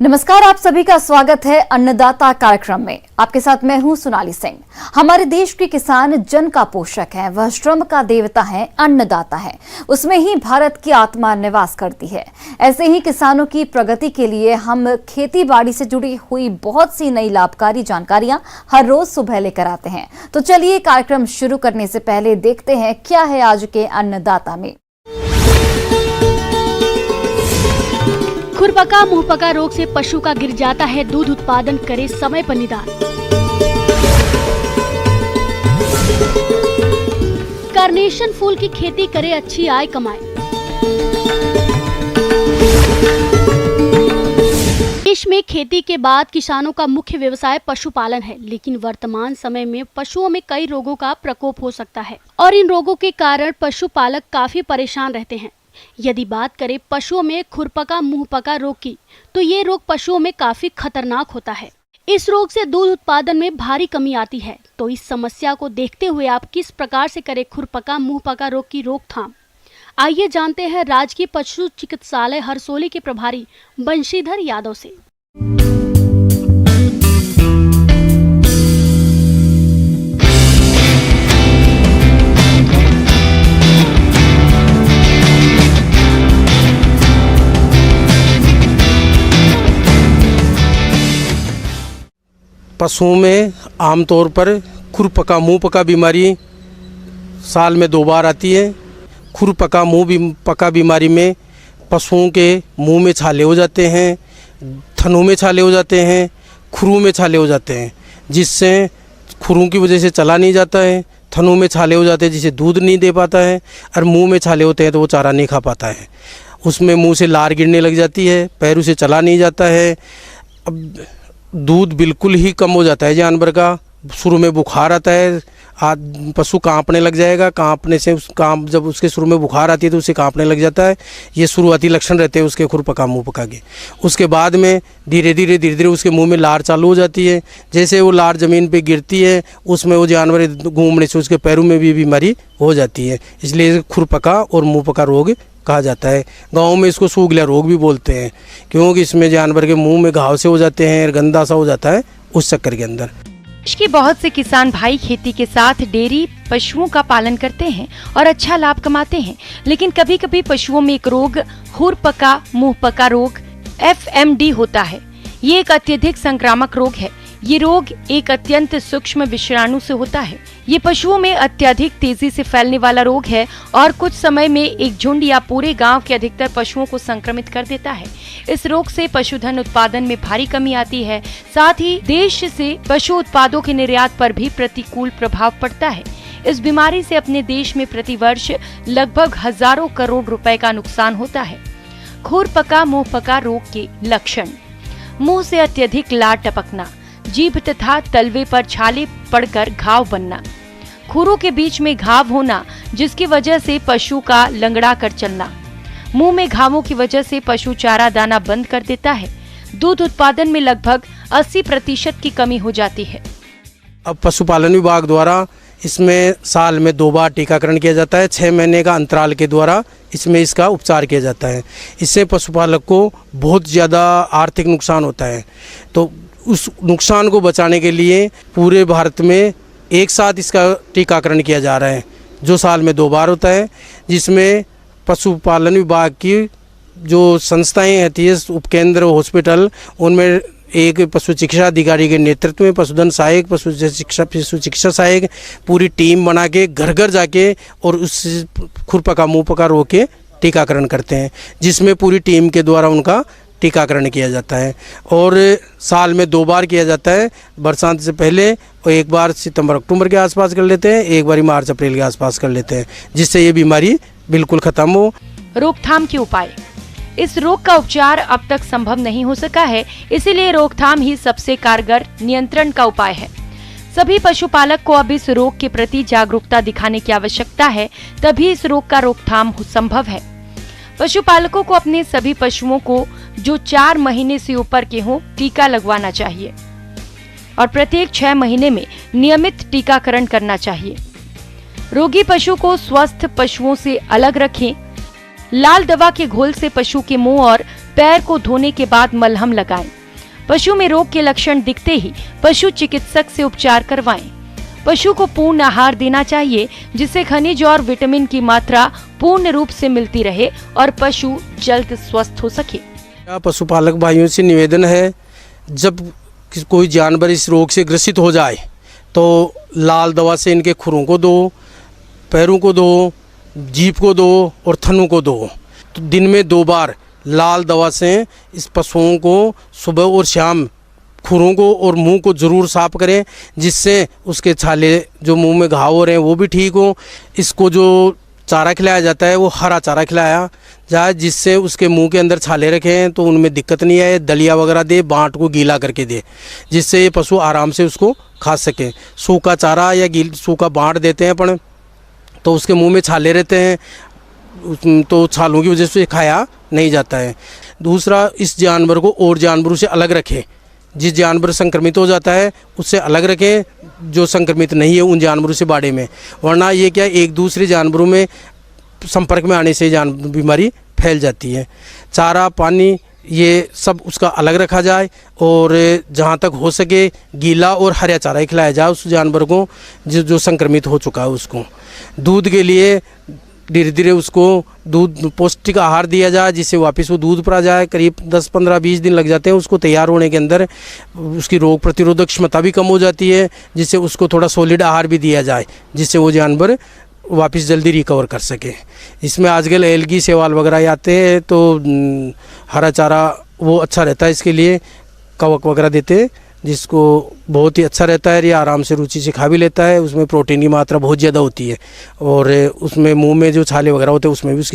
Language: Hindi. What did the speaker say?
नमस्कार, आप सभी का स्वागत है अन्नदाता कार्यक्रम में। आपके साथ मैं हूं सोनाली सिंह। हमारे देश के किसान जन का पोषक है, वह श्रम का देवता है, अन्नदाता है। उसमें ही भारत की आत्मा निवास करती है। ऐसे ही किसानों की प्रगति के लिए हम खेती बाड़ी से जुड़ी हुई बहुत सी नई लाभकारी जानकारियां हर रोज सुबह लेकर आते हैं। तो चलिए कार्यक्रम शुरू करने से पहले देखते हैं क्या है आज के अन्नदाता में। खुरपका मुंहपका रोग से पशु का गिर जाता है दूध उत्पादन, करे समय पर निदान। कार्नेशन फूल की खेती करे, अच्छी आय कमाए। देश में खेती के बाद किसानों का मुख्य व्यवसाय पशुपालन है, लेकिन वर्तमान समय में पशुओं में कई रोगों का प्रकोप हो सकता है और इन रोगों के कारण पशुपालक काफी परेशान रहते हैं। यदि बात करें पशुओं में खुरपका मुंहपका रोग की, तो ये रोग पशुओं में काफी खतरनाक होता है। इस रोग से दूध उत्पादन में भारी कमी आती है। तो इस समस्या को देखते हुए आप किस प्रकार से करें खुरपका मुंहपका रोग की रोकथाम, आइए जानते हैं राजकीय पशु चिकित्सालय हरसोली के प्रभारी बंशीधर यादव से। पशुओं में आमतौर पर खुरपका मुंहपका बीमारी साल में 2 बार आती है। खुरपका मुंहपका बीमारी में पशुओं के मुंह में छाले हो जाते हैं, थनों में छाले हो जाते हैं, खुरों में छाले हो जाते हैं, जिससे खुरों की वजह से चला नहीं जाता है। थनों में छाले हो जाते हैं जिससे दूध नहीं दे पाता है, और मुंह में छाले होते हैं तो वो चारा नहीं खा पाता है। उसमें मुंह से लार गिरने लग जाती है, पैरों से चला नहीं जाता है। अब दूध बिल्कुल ही कम हो जाता है जानवर का। शुरू में बुखार आता है, पशु कांपने लग जाएगा। कांपने से जब उसके शुरू में बुखार आती है तो उसे कांपने लग जाता है। ये शुरुआती लक्षण रहते हैं उसके खुरपका मुंहपका के। उसके बाद में धीरे धीरे उसके मुंह में लार चालू हो जाती है। जैसे वो लार ज़मीन पे गिरती है, उसमें वो जानवर घूमने से उसके पैरों में भी बीमारी हो जाती है। इसलिए खुरपका और मुंहपका रोग कहा जाता है। गांव में इसको सूगलिया रोग भी बोलते हैं, क्योंकि इसमें जानवर के मुंह में घाव से हो जाते हैं, गंदा सा हो जाता है उस चक्कर के अंदर। देश के बहुत से किसान भाई खेती के साथ डेयरी पशुओं का पालन करते हैं और अच्छा लाभ कमाते हैं, लेकिन कभी कभी पशुओं में एक रोग खुरपका मुंहपका रोग FMD होता है। ये एक अत्यधिक संक्रामक रोग है। ये रोग एक अत्यंत सूक्ष्म विषाणु से होता है। ये पशुओं में अत्यधिक तेजी से फैलने वाला रोग है और कुछ समय में एक झुंड या पूरे गांव के अधिकतर पशुओं को संक्रमित कर देता है। इस रोग से पशुधन उत्पादन में भारी कमी आती है। साथ ही देश से पशु उत्पादों के निर्यात पर भी प्रतिकूल प्रभाव पड़ता है। इस बीमारी से अपने देश में प्रतिवर्ष लगभग हजारों करोड़ रुपए का नुकसान होता है। खुरपका मुंहपका रोग के लक्षण: मुंह से अत्यधिक लार टपकना, जीभ तथा तलवे पर छाले पड़कर घाव बनना, खुरों के बीच में घाव होना जिसकी वजह से पशु का लंगड़ा कर चलना, मुंह में घावों की वजह से पशु चारा दाना बंद कर देता है। दूध उत्पादन में लगभग 80% की कमी हो जाती है। अब पशुपालन विभाग द्वारा इसमें साल में 2 बार टीकाकरण किया जाता है। 6 महीने का अंतराल के द्वारा इसमें इसका उपचार किया जाता है। इससे पशुपालक को बहुत ज़्यादा आर्थिक नुकसान होता है। तो उस नुकसान को बचाने के लिए पूरे भारत में एक साथ इसका टीकाकरण किया जा रहा है, जो साल में 2 बार होता है, जिसमें पशुपालन विभाग की जो संस्थाएं होती है, उपकेंद्र, हॉस्पिटल, उनमें एक पशु चिकित्सा अधिकारी के नेतृत्व में पशुधन सहायक, पशु चिकित्सा सहायक पूरी टीम बना के घर घर जाके और उस खुरपका मुंहपका रोग के टीकाकरण करते हैं, जिसमें पूरी टीम के द्वारा उनका टीकाकरण किया जाता है। और साल में 2 बार किया जाता है, बरसात से पहले, और एक बार सितंबर अक्टूबर के आसपास कर लेते हैं, एक बार मार्च अप्रैल के आसपास कर लेते हैं, जिससे ये बीमारी बिल्कुल खत्म हो। रोकथाम के उपाय: इस रोग का उपचार अब तक संभव नहीं हो सका है, इसीलिए रोकथाम ही सबसे कारगर नियंत्रण का उपाय है। सभी पशुपालक को अब इस रोग के प्रति जागरूकता दिखाने की आवश्यकता है, तभी इस रोग का रोकथाम संभव है। पशुपालकों को अपने सभी पशुओं को जो 4 महीने से ऊपर के हों टीका लगवाना चाहिए और प्रत्येक 6 महीने में नियमित टीकाकरण करना चाहिए। रोगी पशु को स्वस्थ पशुओं से अलग रखें। लाल दवा के घोल से पशु के मुंह और पैर को धोने के बाद मलहम लगाएं। पशु में रोग के लक्षण दिखते ही पशु चिकित्सक से उपचार करवाएं। पशु को पूर्ण आहार देना चाहिए जिससे खनिज और विटामिन की मात्रा पूर्ण रूप से मिलती रहे और पशु जल्द स्वस्थ हो सके। पशुपालक भाइयों से निवेदन है, जब कोई जानवर इस रोग से ग्रसित हो जाए तो लाल दवा से इनके खुरों को दो, पैरों को दो, जीभ को दो और थनों को दो। तो दिन में 2 बार लाल दवा से इस पशुओं को सुबह और शाम खुरों को और मुंह को ज़रूर साफ करें, जिससे उसके छाले जो मुंह में घाव हो रहे हैं वो भी ठीक हो। इसको जो चारा खिलाया जाता है वो हरा चारा खिलाया जाए, जिससे उसके मुंह के अंदर छाले रखें तो उनमें दिक्कत नहीं आए। दलिया वगैरह दे, बाँट को गीला करके दे, जिससे ये पशु आराम से उसको खा सकें। सूखा चारा या सूखा बाँट देते हैं अपन तो उसके मुंह में छाले रहते हैं, तो छालों की वजह से खाया नहीं जाता है। दूसरा, इस जानवर को और जानवरों से अलग रखें। जिस जानवर संक्रमित हो जाता है उससे अलग रखें, जो संक्रमित नहीं है उन जानवरों से बाड़े में, वरना ये क्या एक दूसरे जानवरों में संपर्क में आने से बीमारी फैल जाती है। चारा पानी ये सब उसका अलग रखा जाए और जहाँ तक हो सके गीला और हरा चारा ही खिलाया जाए उस जानवर को जो संक्रमित हो चुका है उसको। दूध के लिए धीरे धीरे उसको दूध पौष्टिक आहार दिया जाए, जिससे वापस वो दूध पर आ जाए। करीब 10, 15, 20 दिन लग जाते हैं उसको तैयार होने के अंदर। उसकी रोग प्रतिरोधक क्षमता भी कम हो जाती है, जिससे उसको थोड़ा सॉलिड आहार भी दिया जाए, जिससे वो जानवर वापस जल्दी रिकवर कर सके। इसमें आजकल एलगी सेवाल वगैरह आते हैं तो हरा चारा वो अच्छा रहता है इसके लिए, कवक वगैरह देते हैं जिसको बहुत ही अच्छा रहता है। ये आराम से रुचि से खा भी लेता है। उसमें प्रोटीन की मात्रा बहुत ज़्यादा होती है और उसमें मुंह में जो छाले वगैरह होते हैं उसमें भी उसकी